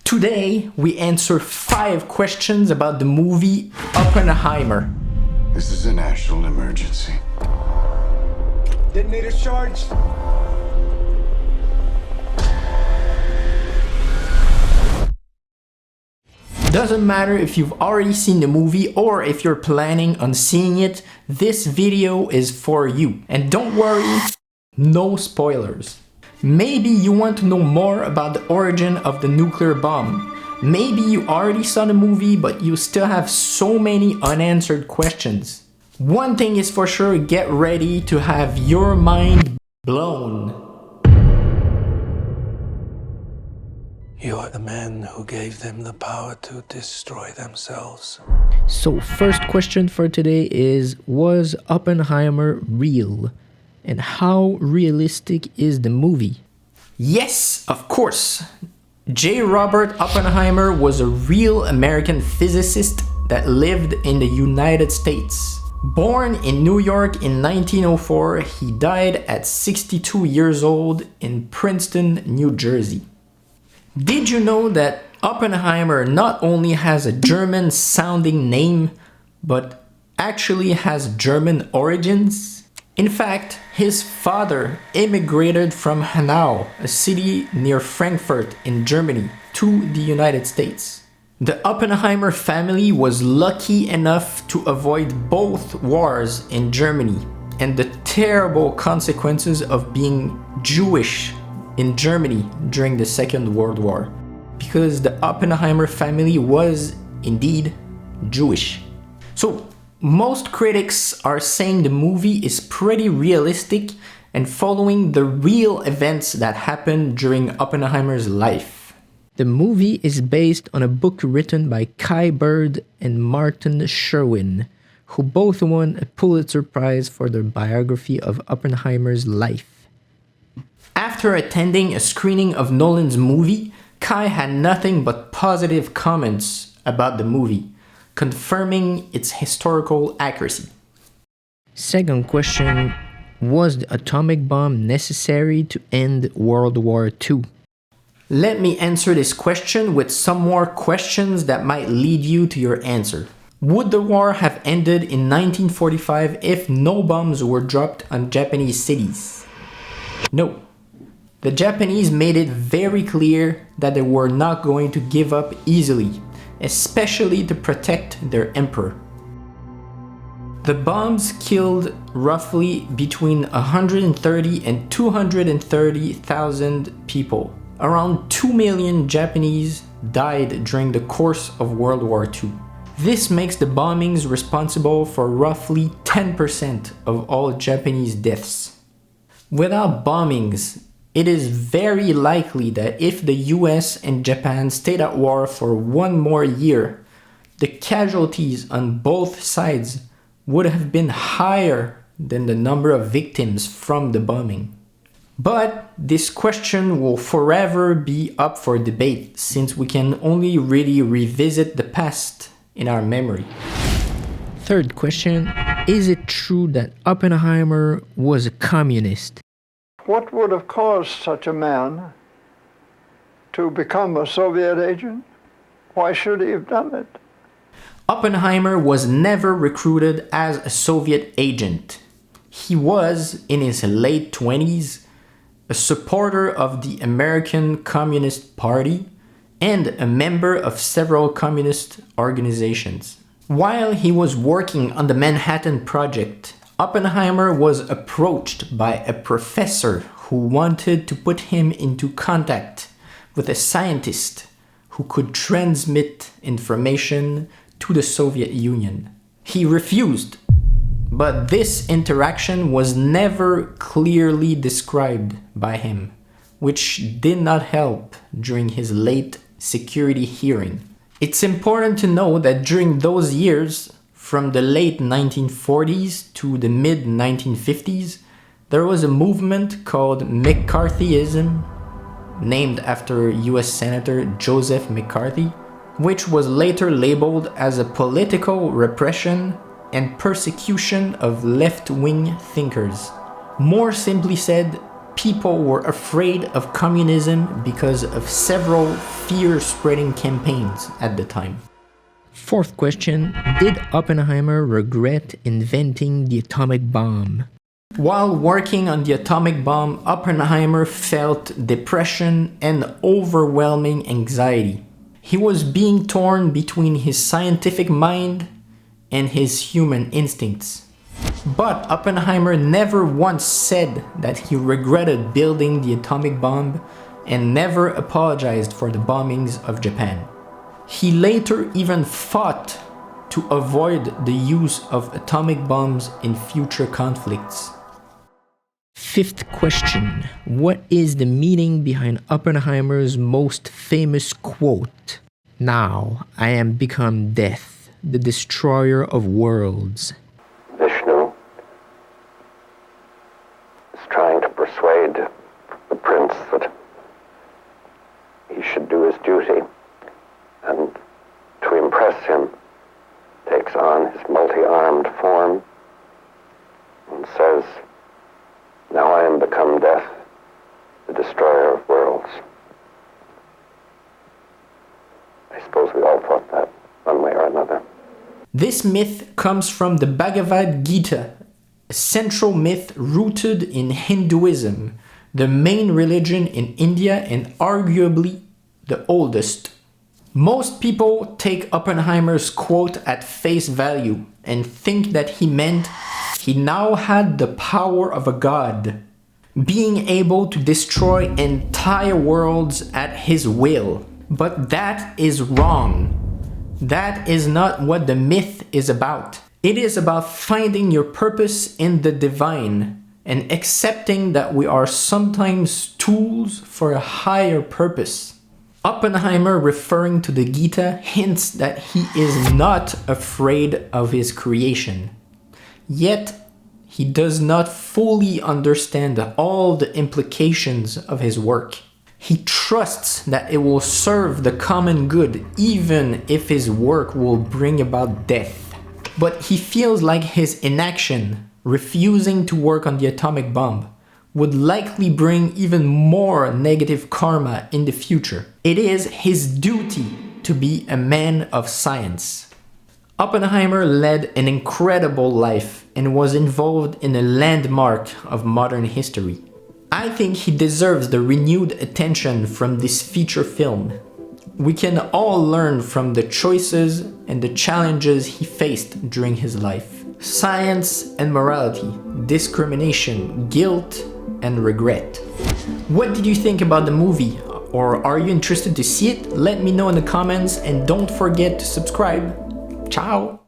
Today, we answer 5 questions about the movie Oppenheimer. This is a national emergency. Detonator charged. Doesn't matter if you've already seen the movie or if you're planning on seeing it, this video is for you. And don't worry, no spoilers. Maybe you want to know more about the origin of the nuclear bomb. Maybe you already saw the movie, but you still have so many unanswered questions. One thing is for sure, get ready to have your mind blown. You are the man who gave them the power to destroy themselves. So first question for today is, was Oppenheimer real? And how realistic is the movie? Yes, of course. J. Robert Oppenheimer was a real American physicist that lived in the United States. Born in New York in 1904, he died at 62 years old in Princeton, New Jersey. Did you know that Oppenheimer not only has a German sounding name, but actually has German origins? In fact, his father immigrated from Hanau, a city near Frankfurt in Germany, to the United States. The Oppenheimer family was lucky enough to avoid both wars in Germany and the terrible consequences of being Jewish in Germany during the Second World War, because the Oppenheimer family was indeed Jewish. So most critics are saying the movie is pretty realistic and following the real events that happened during Oppenheimer's life. The movie is based on a book written by Kai Bird and Martin Sherwin, who both won a Pulitzer Prize for their biography of Oppenheimer's life. After attending a screening of Nolan's movie, Kai had nothing but positive comments about the movie, confirming its historical accuracy. Second question, was the atomic bomb necessary to end World War II? Let me answer this question with some more questions that might lead you to your answer. Would the war have ended in 1945 if no bombs were dropped on Japanese cities? No. The Japanese made it very clear that they were not going to give up easily, especially to protect their emperor. The bombs killed roughly between 130 and 230,000 people. Around 2 million Japanese died during the course of World War II. This makes the bombings responsible for roughly 10% of all Japanese deaths. Without bombings, it is very likely that if the US and Japan stayed at war for one more year, the casualties on both sides would have been higher than the number of victims from the bombing. But this question will forever be up for debate, since we can only really revisit the past in our memory. Third question, is it true that Oppenheimer was a communist? What would have caused such a man to become a Soviet agent? Why should he have done it? Oppenheimer was never recruited as a Soviet agent. He was, in his late 20s, a supporter of the American Communist Party and a member of several communist organizations. While he was working on the Manhattan Project, Oppenheimer was approached by a professor who wanted to put him into contact with a scientist who could transmit information to the Soviet Union. He refused, but this interaction was never clearly described by him, which did not help during his late security hearing. It's important to know that during those years, from the late 1940s to the mid-1950s, there was a movement called McCarthyism, named after US Senator Joseph McCarthy, which was later labeled as a political repression and persecution of left-wing thinkers. More simply said, people were afraid of communism because of several fear-spreading campaigns at the time. Fourth question, did Oppenheimer regret inventing the atomic bomb? While working on the atomic bomb, Oppenheimer felt depression and overwhelming anxiety. He was being torn between his scientific mind and his human instincts. But Oppenheimer never once said that he regretted building the atomic bomb and never apologized for the bombings of Japan. He later even fought to avoid the use of atomic bombs in future conflicts. Fifth question. What is the meaning behind Oppenheimer's most famous quote? "Now I am become death, the destroyer of worlds." Vishnu is trying to persuade the prince that he should do his duty, and to impress him takes on his multi-armed form and says, "Now I am become death, the destroyer of worlds." I suppose we all thought that one way or another. This myth comes from the Bhagavad Gita, a central myth rooted in Hinduism, the main religion in India and arguably the oldest. Most people take Oppenheimer's quote at face value and think that he meant he now had the power of a god, being able to destroy entire worlds at his will. But that is wrong. That is not what the myth is about. It is about finding your purpose in the divine and accepting that we are sometimes tools for a higher purpose. Oppenheimer, referring to the Gita, hints that he is not afraid of his creation. Yet, he does not fully understand all the implications of his work. He trusts that it will serve the common good, even if his work will bring about death. But he feels like his inaction, refusing to work on the atomic bomb, would likely bring even more negative karma in the future. It is his duty to be a man of science. Oppenheimer led an incredible life and was involved in a landmark of modern history. I think he deserves the renewed attention from this feature film. We can all learn from the choices and the challenges he faced during his life. Science and morality, discrimination, guilt, and regret. What did you think about the movie? Or are you interested to see it? Let me know in the comments and don't forget to subscribe. Ciao!